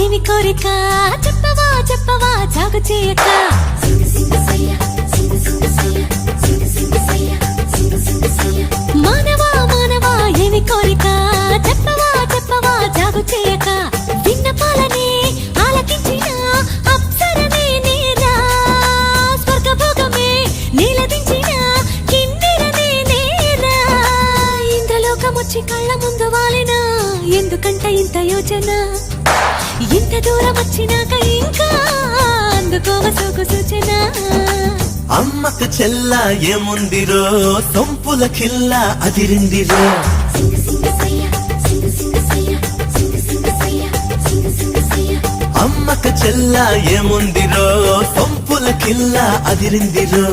ఏమి కోరిక చెప్పవా చెప్పవా జాగు చేయక మానవా మానవా ఏమి కోరిక చెప్పవా చెప్పవా జాగు చేయక విన్నపాలనే ఆలకించిన అప్సరనే నేరా స్వర్గభోగమే నీలదించిన కిన్నెరనే నేరా ఇంద్రలోకమొచ్చి కళ్ళ ముందు వాలినా ఎందుకంట ఇంత యోచన ఇంత దూరం వచ్చినాక ఇంకా అందుకోవ సోకు సూచన అమ్మకు చెల్ల ఏముందిరో సొంపుల కిల్ల అదిరిందిరో అమ్మకు చెల్ల ఏముందిరో సొంపుల కిల్ల అదిరిందిరో